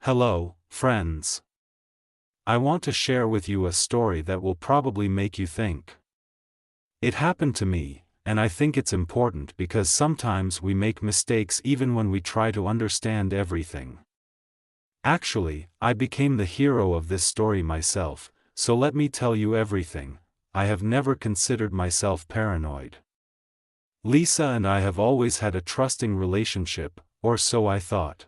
Hello, friends. I want to share with you a story that will probably make you think. It happened to me, and I think it's important because sometimes we make mistakes even when we try to understand everything. Actually, I became the hero of this story myself, so let me tell you everything. I have never considered myself paranoid. Lisa and I have always had a trusting relationship, or so I thought.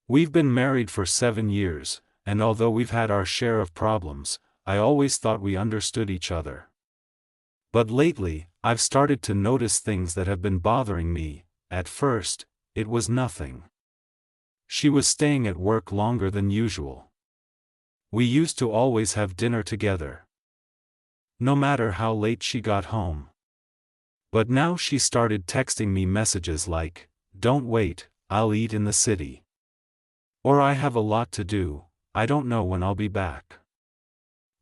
We've been married for 7 years, and although we've had our share of problems, I always thought we understood each other. But lately, I've started to notice things that have been bothering me. At first, it was nothing. She was staying at work longer than usual. We used to always have dinner together, no matter how late she got home. But now she started texting me messages like, "Don't wait, I'll eat in the city." Or "I have a lot to do, I don't know when I'll be back."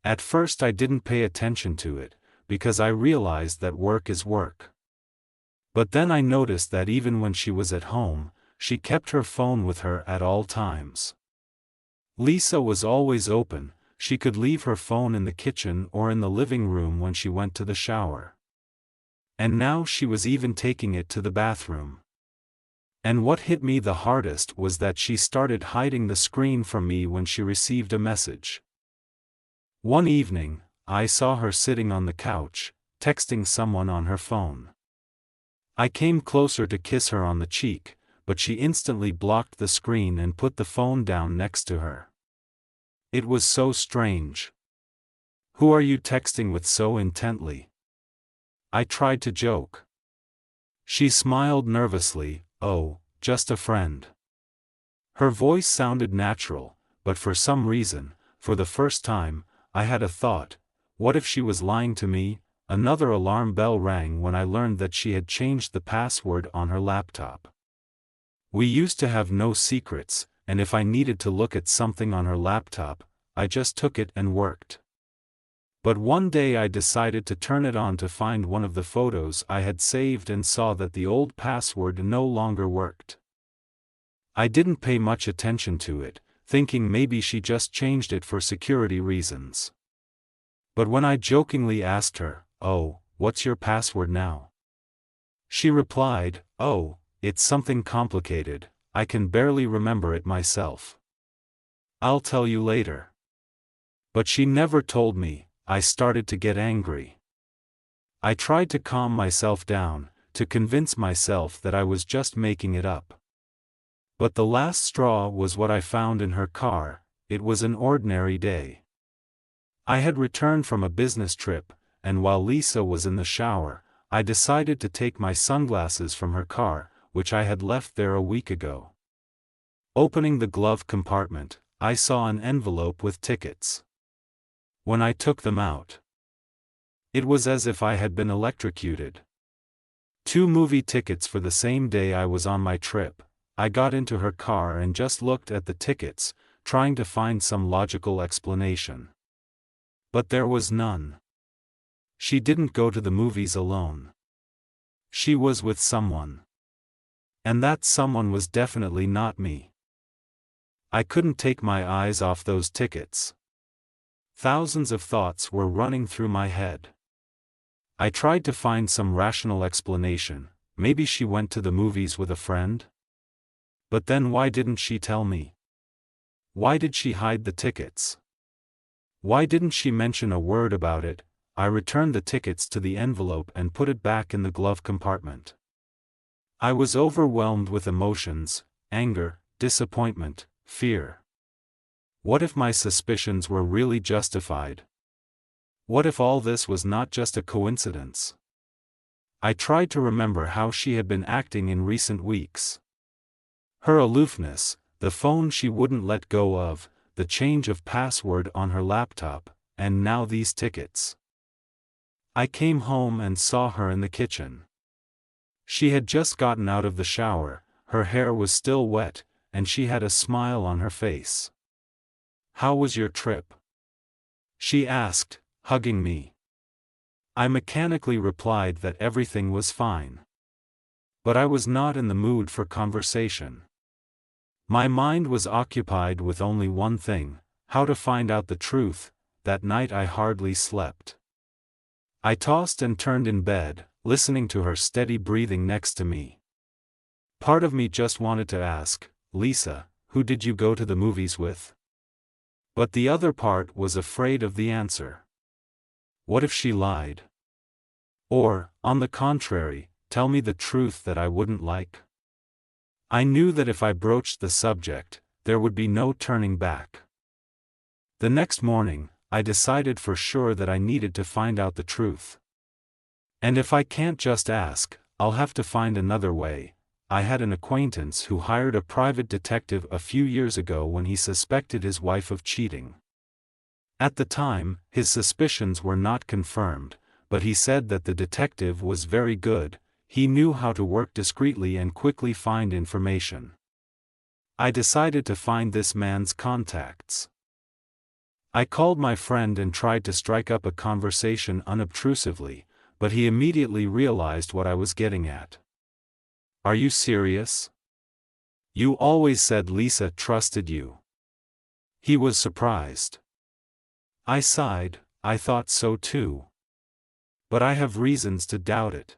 At first I didn't pay attention to it, because I realized that work is work. But then I noticed that even when she was at home, she kept her phone with her at all times. Lisa was always open, she could leave her phone in the kitchen or in the living room when she went to the shower. And now she was even taking it to the bathroom. And what hit me the hardest was that she started hiding the screen from me when she received a message. One evening, I saw her sitting on the couch, texting someone on her phone. I came closer to kiss her on the cheek, but she instantly blocked the screen and put the phone down next to her. It was so strange. "Who are you texting with so intently?" I tried to joke. She smiled nervously, "Oh, just a friend." Her voice sounded natural, but for some reason, for the first time, I had a thought: what if she was lying to me? Another alarm bell rang when I learned that she had changed the password on her laptop. We used to have no secrets, and if I needed to look at something on her laptop, I just took it and worked. But one day I decided to turn it on to find one of the photos I had saved and saw that the old password no longer worked. I didn't pay much attention to it, thinking maybe she just changed it for security reasons. But when I jokingly asked her, "Oh, what's your password now?" she replied, "Oh, it's something complicated, I can barely remember it myself. I'll tell you later." But she never told me. I started to get angry. I tried to calm myself down, to convince myself that I was just making it up. But the last straw was what I found in her car. It was an ordinary day. I had returned from a business trip, and while Lisa was in the shower, I decided to take my sunglasses from her car, which I had left there a week ago. Opening the glove compartment, I saw an envelope with tickets. When I took them out, it was as if I had been electrocuted. 2 movie tickets for the same day I was on my trip. I got into her car and just looked at the tickets, trying to find some logical explanation. But there was none. She didn't go to the movies alone. She was with someone. And that someone was definitely not me. I couldn't take my eyes off those tickets. Thousands of thoughts were running through my head. I tried to find some rational explanation. Maybe she went to the movies with a friend? But then why didn't she tell me? Why did she hide the tickets? Why didn't she mention a word about it? I returned the tickets to the envelope and put it back in the glove compartment. I was overwhelmed with emotions: anger, disappointment, fear. What if my suspicions were really justified? What if all this was not just a coincidence? I tried to remember how she had been acting in recent weeks. Her aloofness, the phone she wouldn't let go of, the change of password on her laptop, and now these tickets. I came home and saw her in the kitchen. She had just gotten out of the shower, her hair was still wet, and she had a smile on her face. "How was your trip?" she asked, hugging me. I mechanically replied that everything was fine. But I was not in the mood for conversation. My mind was occupied with only one thing: how to find out the truth. That night I hardly slept. I tossed and turned in bed, listening to her steady breathing next to me. Part of me just wanted to ask, "Lisa, who did you go to the movies with?" But the other part was afraid of the answer. What if she lied? Or, on the contrary, tell me the truth that I wouldn't like? I knew that if I broached the subject, there would be no turning back. The next morning, I decided for sure that I needed to find out the truth. And if I can't just ask, I'll have to find another way. I had an acquaintance who hired a private detective a few years ago when he suspected his wife of cheating. At the time, his suspicions were not confirmed, but he said that the detective was very good. He knew how to work discreetly and quickly find information. I decided to find this man's contacts. I called my friend and tried to strike up a conversation unobtrusively, but he immediately realized what I was getting at. "Are you serious? You always said Lisa trusted you." He was surprised. I sighed. I thought so too. But I have reasons to doubt it.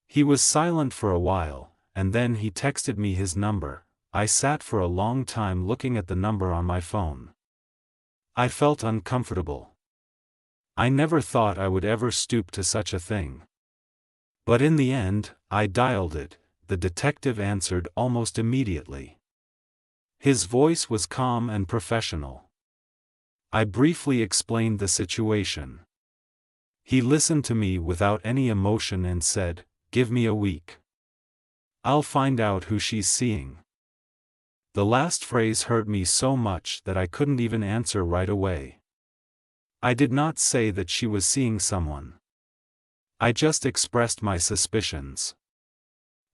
He was silent for a while, and then he texted me his number. I sat for a long time looking at the number on my phone. I felt uncomfortable. I never thought I would ever stoop to such a thing. But in the end, I dialed it. The detective answered almost immediately. His voice was calm and professional. I briefly explained the situation. He listened to me without any emotion and said, "Give me a week. I'll find out who she's seeing." The last phrase hurt me so much that I couldn't even answer right away. I did not say that she was seeing someone. I just expressed my suspicions.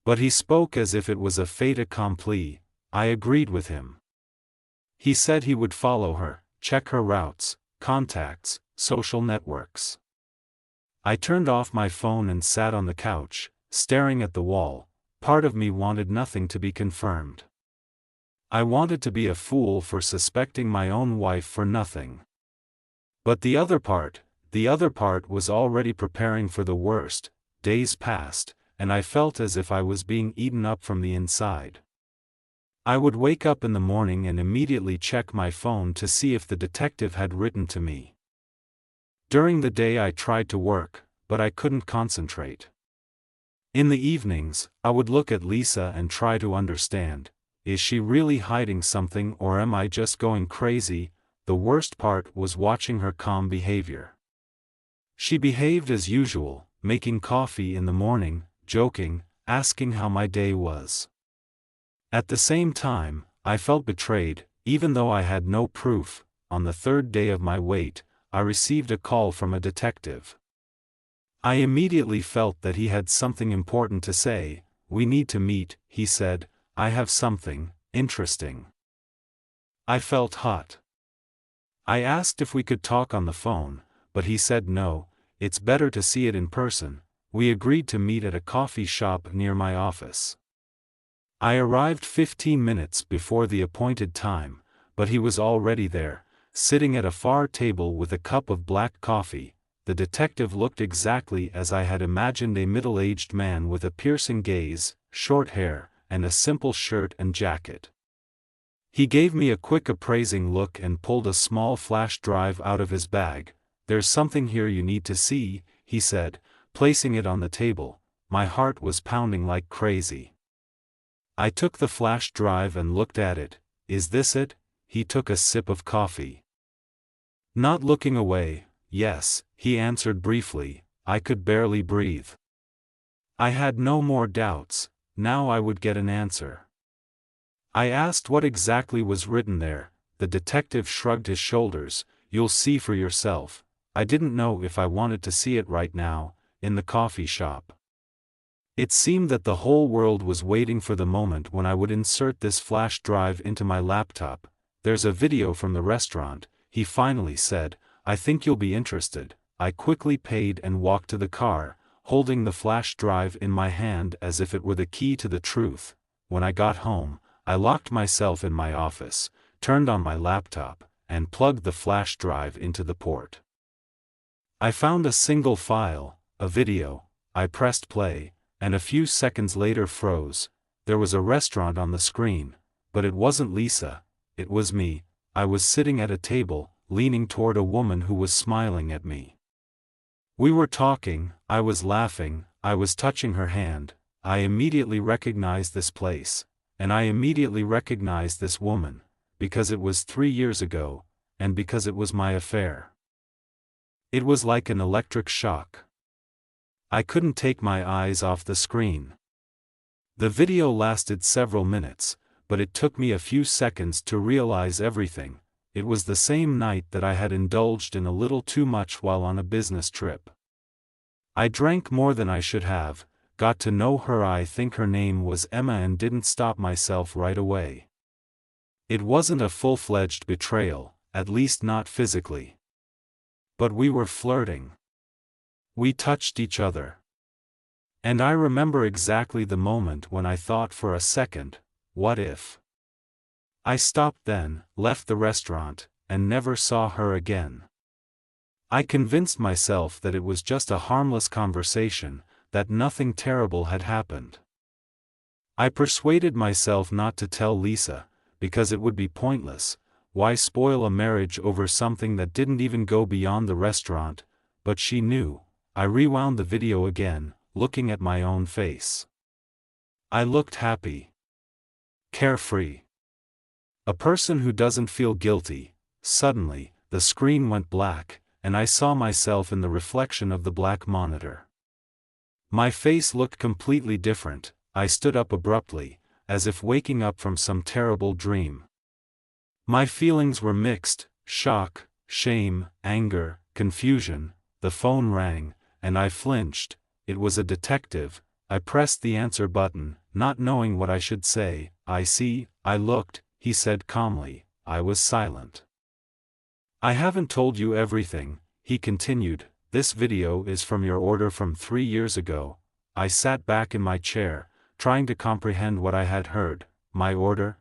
But he spoke as if it was a fait accompli. I agreed with him. He said he would follow her, check her routes, contacts, social networks. I turned off my phone and sat on the couch, staring at the wall. Part of me wanted nothing to be confirmed. I wanted to be a fool for suspecting my own wife for nothing. But the other part was already preparing for the worst. Days passed, and I felt as if I was being eaten up from the inside. I would wake up in the morning and immediately check my phone to see if the detective had written to me. During the day I tried to work, but I couldn't concentrate. In the evenings, I would look at Lisa and try to understand. Is she really hiding something, or am I just going crazy? The worst part was watching her calm behavior. She behaved as usual, making coffee in the morning, joking, asking how my day was. At the same time, I felt betrayed, even though I had no proof. On the third day of my wait, I received a call from a detective. I immediately felt that he had something important to say. "We need to meet," he said. "I have something interesting." I felt hot. I asked if we could talk on the phone, but he said no, it's better to see it in person. We agreed to meet at a coffee shop near my office. I arrived 15 minutes before the appointed time, but he was already there, sitting at a far table with a cup of black coffee. The detective looked exactly as I had imagined: a middle-aged man with a piercing gaze, short hair, and a simple shirt and jacket. He gave me a quick appraising look and pulled a small flash drive out of his bag. "There's something here you need to see," he said, placing it on the table. My heart was pounding like crazy. I took the flash drive and looked at it. "Is this it?" He took a sip of coffee. Not looking away, "Yes," he answered briefly. I could barely breathe. I had no more doubts. Now I would get an answer. I asked what exactly was written there. The detective shrugged his shoulders. "You'll see for yourself." I didn't know if I wanted to see it right now, in the coffee shop. It seemed that the whole world was waiting for the moment when I would insert this flash drive into my laptop. "There's a video from the restaurant," he finally said. "I think you'll be interested." I quickly paid and walked to the car, holding the flash drive in my hand as if it were the key to the truth. When I got home, I locked myself in my office, turned on my laptop, and plugged the flash drive into the port. I found a single file, a video. I pressed play, and a few seconds later froze. There was a restaurant on the screen, but it wasn't Lisa, it was me. I was sitting at a table, leaning toward a woman who was smiling at me. We were talking, I was laughing, I was touching her hand. I immediately recognized this place, and I immediately recognized this woman, because it was 3 years ago, and because it was my affair. It was like an electric shock. I couldn't take my eyes off the screen. The video lasted several minutes, but it took me a few seconds to realize everything. It was the same night that I had indulged in a little too much while on a business trip. I drank more than I should have, got to know her. I think her name was Emma, and didn't stop myself right away. It wasn't a full-fledged betrayal, at least not physically. But we were flirting. We touched each other. And I remember exactly the moment when I thought for a second, what if? I stopped then, left the restaurant, and never saw her again. I convinced myself that it was just a harmless conversation, that nothing terrible had happened. I persuaded myself not to tell Lisa, because it would be pointless. Why spoil a marriage over something that didn't even go beyond the restaurant? But she knew. I rewound the video again, looking at my own face. I looked happy. Carefree. A person who doesn't feel guilty. Suddenly, the screen went black, and I saw myself in the reflection of the black monitor. My face looked completely different. I stood up abruptly, as if waking up from some terrible dream. My feelings were mixed: shock, shame, anger, confusion. The phone rang, and I flinched. It was a detective. I pressed the answer button, not knowing what I should say. "I see." I looked, he said calmly. I was silent. "I haven't told you everything," he continued. "This video is from your order from 3 years ago." I sat back in my chair, trying to comprehend what I had heard. "My order?"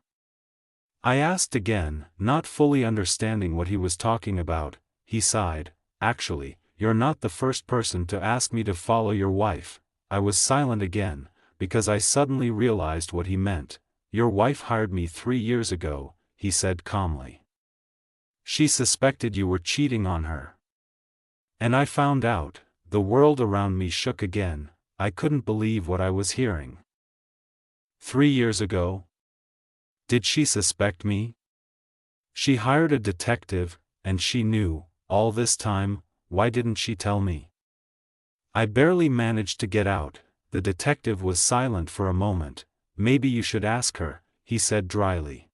I asked again, not fully understanding what he was talking about. He sighed. "Actually, you're not the first person to ask me to follow your wife." I was silent again, because I suddenly realized what he meant. "Your wife hired me 3 years ago," he said calmly. "She suspected you were cheating on her. And I found out." The world around me shook again. I couldn't believe what I was hearing. 3 years ago? Did she suspect me? She hired a detective, and she knew, all this time. Why didn't she tell me? I barely managed to get out. The detective was silent for a moment. "Maybe you should ask her," he said dryly.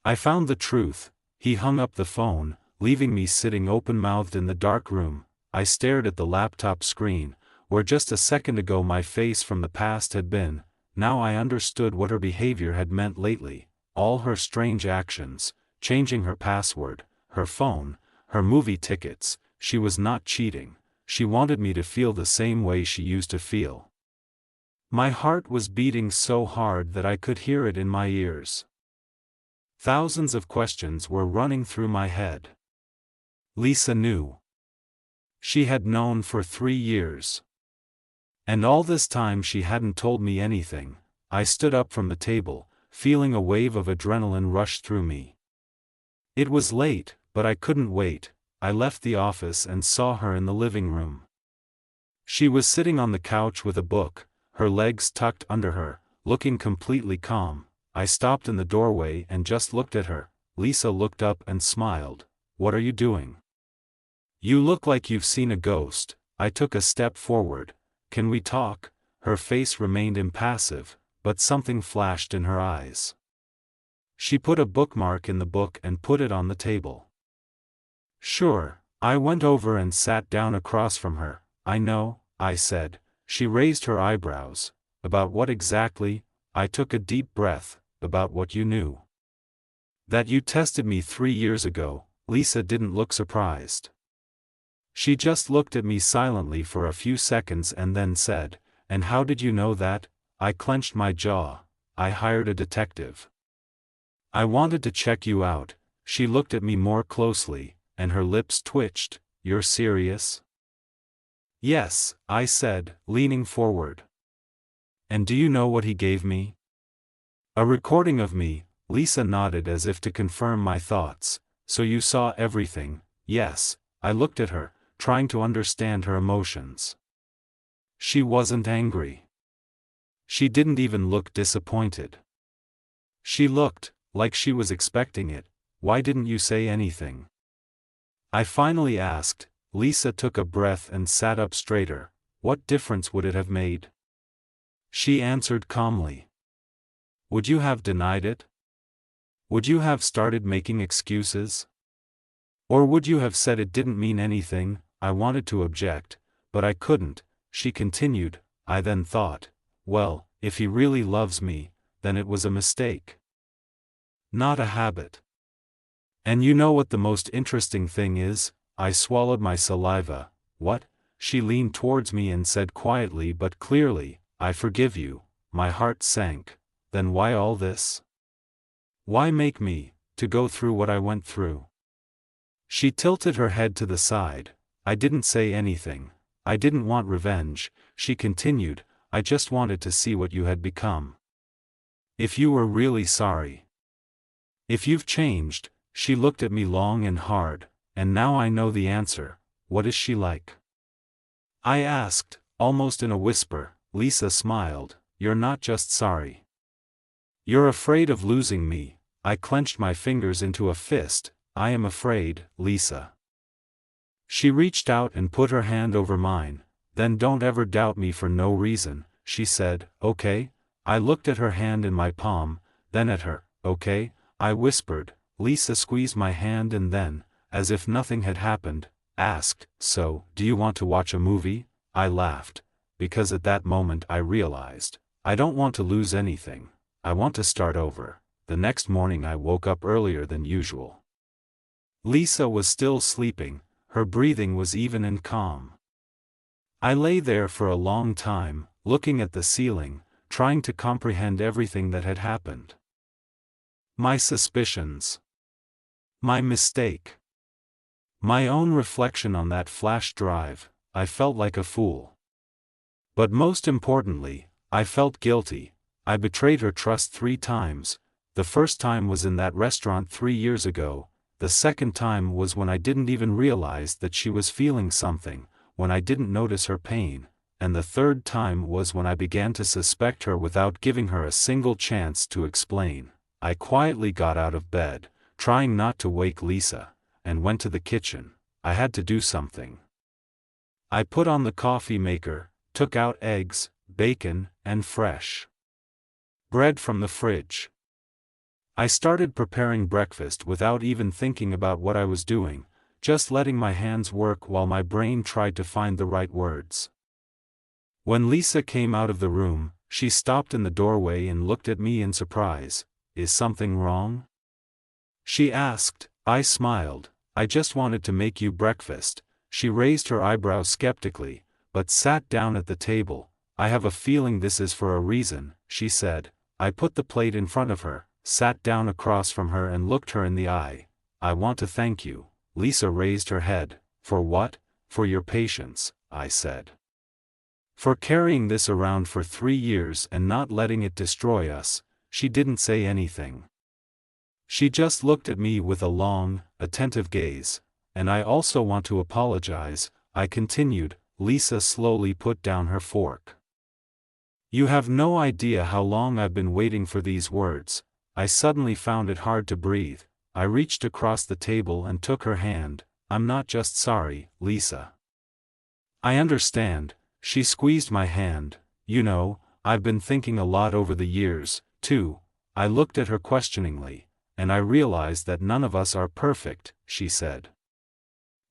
I found the truth. He hung up the phone, leaving me sitting open-mouthed in the dark room. I stared at the laptop screen, where just a second ago my face from the past had been. Now I understood what her behavior had meant lately. All her strange actions, changing her password, her phone, her movie tickets. She was not cheating. She wanted me to feel the same way she used to feel. My heart was beating so hard that I could hear it in my ears. Thousands of questions were running through my head. Lisa knew. She had known for 3 years. And all this time she hadn't told me anything. I stood up from the table, feeling a wave of adrenaline rush through me. It was late, but I couldn't wait. I left the office and saw her in the living room. She was sitting on the couch with a book, her legs tucked under her, looking completely calm. I stopped in the doorway and just looked at her. Lisa looked up and smiled. "What are you doing? You look like you've seen a ghost." I took a step forward. "Can we talk?" Her face remained impassive, but something flashed in her eyes. She put a bookmark in the book and put it on the table. "Sure." I went over and sat down across from her. "I know," I said. She raised her eyebrows. "About what exactly?" I took a deep breath. "About what you knew. That you tested me 3 years ago." Lisa didn't look surprised. She just looked at me silently for a few seconds and then said, "And how did you know that?" I clenched my jaw. I hired a detective. I wanted to check you out." She looked at me more closely, and her lips twitched. "You're serious?" "Yes," I said, leaning forward. "And do you know what he gave me?" "A recording of me." Lisa nodded as if to confirm my thoughts. "So you saw everything?" "Yes." I looked at her, trying to understand her emotions. She wasn't angry. She didn't even look disappointed. She looked like she was expecting it. "Why didn't you say anything?" I finally asked. Lisa took a breath and sat up straighter. "What difference would it have made?" She answered calmly. "Would you have denied it? Would you have started making excuses? Or would you have said it didn't mean anything?" I wanted to object, but I couldn't. She continued. "I then thought, well, if he really loves me, then it was a mistake, not a habit. And you know what the most interesting thing is?" I swallowed my saliva. "What?" She leaned towards me and said quietly but clearly, "I forgive you." My heart sank. Then why all this? Why make me to go through what I went through? She tilted her head to the side. "I didn't say anything. I didn't want revenge," she continued. "I just wanted to see what you had become. If you were really sorry. If you've changed." She looked at me long and hard. "And now I know the answer. What is she like?" I asked, almost in a whisper. Lisa smiled. "You're not just sorry. You're afraid of losing me." I clenched my fingers into a fist. "I am afraid, Lisa." She reached out and put her hand over mine. "Then don't ever doubt me for no reason," she said. "Okay?" I looked at her hand in my palm, then at her. "Okay?" I whispered. Lisa squeezed my hand and then, as if nothing had happened, asked, "So, do you want to watch a movie?" I laughed, because at that moment I realized, I don't want to lose anything. I want to start over. The next morning I woke up earlier than usual. Lisa was still sleeping. Her breathing was even and calm. I lay there for a long time, looking at the ceiling, trying to comprehend everything that had happened. My suspicions. My mistake. My own reflection on that flash drive. I felt like a fool. But most importantly, I felt guilty. I betrayed her trust 3 times. The first time was in that restaurant 3 years ago. The second time was when I didn't even realize that she was feeling something, when I didn't notice her pain. And the third time was when I began to suspect her without giving her a single chance to explain. I quietly got out of bed, trying not to wake Lisa, and went to the kitchen. I had to do something. I put on the coffee maker, took out eggs, bacon, and fresh bread from the fridge. I started preparing breakfast without even thinking about what I was doing, just letting my hands work while my brain tried to find the right words. When Lisa came out of the room, she stopped in the doorway and looked at me in surprise. "Is something wrong?" she asked. I smiled. "I just wanted to make you breakfast." She raised her eyebrows skeptically, but sat down at the table. "I have a feeling this is for a reason," she said. I put the plate in front of her, sat down across from her and looked her in the eye. "I want to thank you." Lisa raised her head. "For what?" "For your patience," I said. "For carrying this around for 3 years and not letting it destroy us." She didn't say anything. She just looked at me with a long, attentive gaze. "And I also want to apologize," I continued. Lisa slowly put down her fork. "You have no idea how long I've been waiting for these words." I suddenly found it hard to breathe. I reached across the table and took her hand. "I'm not just sorry, Lisa. I understand." She squeezed my hand. "You know, I've been thinking a lot over the years, too." I looked at her questioningly. "And I realized that none of us are perfect," she said.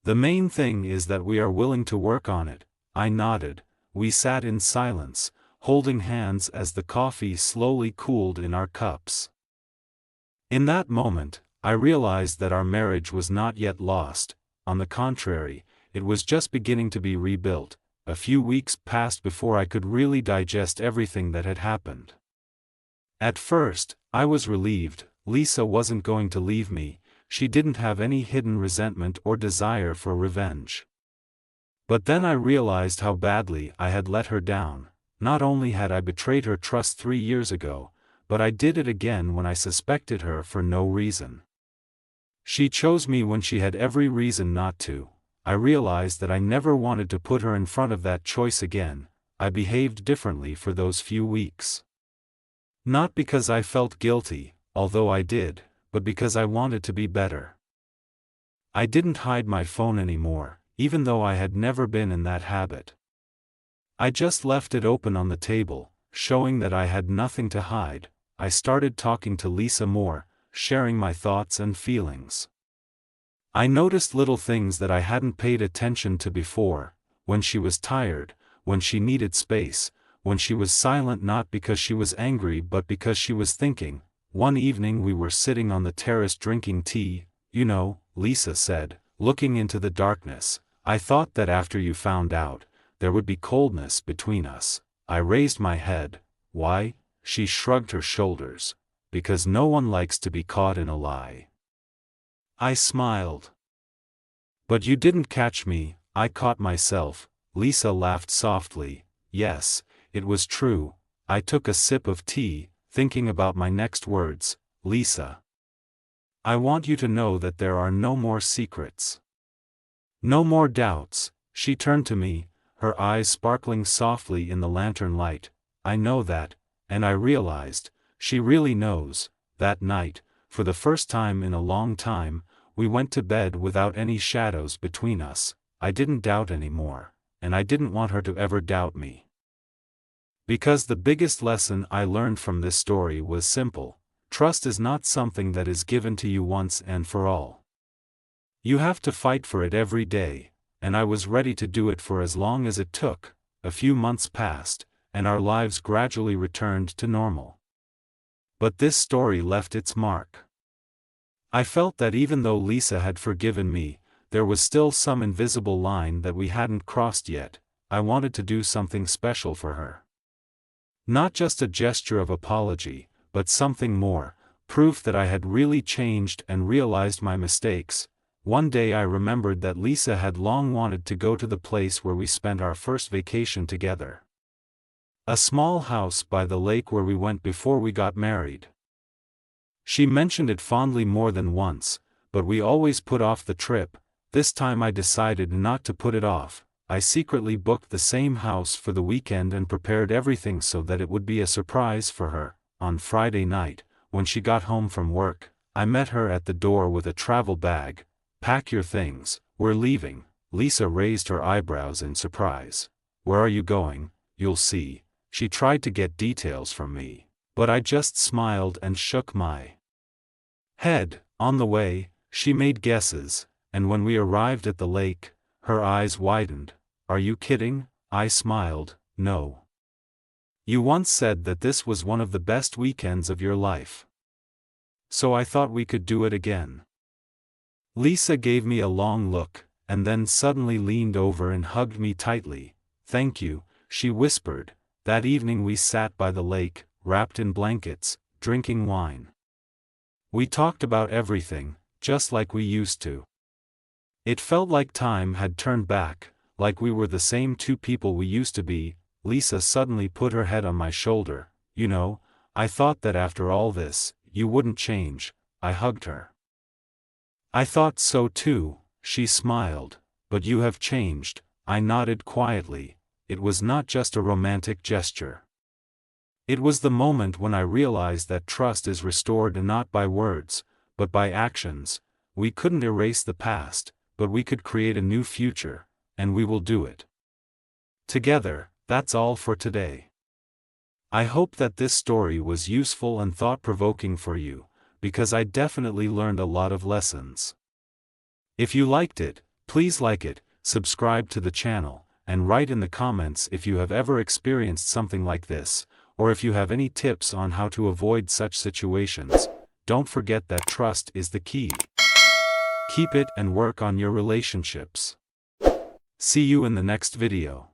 "The main thing is that we are willing to work on it." I nodded. We sat in silence, holding hands as the coffee slowly cooled in our cups. In that moment, I realized that our marriage was not yet lost. On the contrary, it was just beginning to be rebuilt. A few weeks passed before I could really digest everything that had happened. At first, I was relieved. Lisa wasn't going to leave me. She didn't have any hidden resentment or desire for revenge. But then I realized how badly I had let her down. Not only had I betrayed her trust 3 years ago, but I did it again when I suspected her for no reason. She chose me when she had every reason not to. I realized that I never wanted to put her in front of that choice again. I behaved differently for those few weeks. Not because I felt guilty, although I did, but because I wanted to be better. I didn't hide my phone anymore, even though I had never been in that habit. I just left it open on the table, showing that I had nothing to hide. I started talking to Lisa more, sharing my thoughts and feelings. I noticed little things that I hadn't paid attention to before: when she was tired, when she needed space, when she was silent not because she was angry but because she was thinking. One evening we were sitting on the terrace drinking tea. "You know," Lisa said, looking into the darkness, "I thought that after you found out, there would be coldness between us." I raised my head. "Why?" She shrugged her shoulders. "Because no one likes to be caught in a lie." I smiled. "But you didn't catch me, I caught myself." Lisa laughed softly. "Yes, it was true." I took a sip of tea, thinking about my next words. "Lisa, I want you to know that there are no more secrets. No more doubts." She turned to me, her eyes sparkling softly in the lantern light. "I know that," and I realized, she really knows. That night, for the first time in a long time, we went to bed without any shadows between us. I didn't doubt anymore, and I didn't want her to ever doubt me. Because the biggest lesson I learned from this story was simple: trust is not something that is given to you once and for all. You have to fight for it every day, and I was ready to do it for as long as it took. A few months passed, and our lives gradually returned to normal. But this story left its mark. I felt that even though Lisa had forgiven me, there was still some invisible line that we hadn't crossed yet. I wanted to do something special for her. Not just a gesture of apology, but something more, proof that I had really changed and realized my mistakes. One day I remembered that Lisa had long wanted to go to the place where we spent our first vacation together. A small house by the lake where we went before we got married. She mentioned it fondly more than once, but we always put off the trip. This time I decided not to put it off. I secretly booked the same house for the weekend and prepared everything so that it would be a surprise for her. On Friday night, when she got home from work, I met her at the door with a travel bag. "Pack your things, we're leaving." Lisa raised her eyebrows in surprise. "Where are you going?" "You'll see." She tried to get details from me, but I just smiled and shook my head. On the way, she made guesses, and when we arrived at the lake, her eyes widened. "Are you kidding?" I smiled. "No. You once said that this was one of the best weekends of your life. So I thought we could do it again." Lisa gave me a long look, and then suddenly leaned over and hugged me tightly. "Thank you," she whispered. That evening we sat by the lake, wrapped in blankets, drinking wine. We talked about everything, just like we used to. It felt like time had turned back, like we were the same two people we used to be. Lisa suddenly put her head on my shoulder. "You know, I thought that after all this, you wouldn't change." I hugged her. "I thought so too," she smiled. "But you have changed." I nodded quietly. It was not just a romantic gesture. It was the moment when I realized that trust is restored not by words, but by actions. We couldn't erase the past, but we could create a new future, and we will do it together. That's all for today. I hope that this story was useful and thought-provoking for you, because I definitely learned a lot of lessons. If you liked it, please like it, subscribe to the channel, and write in the comments if you have ever experienced something like this, or if you have any tips on how to avoid such situations. Don't forget that trust is the key. Keep it and work on your relationships. See you in the next video.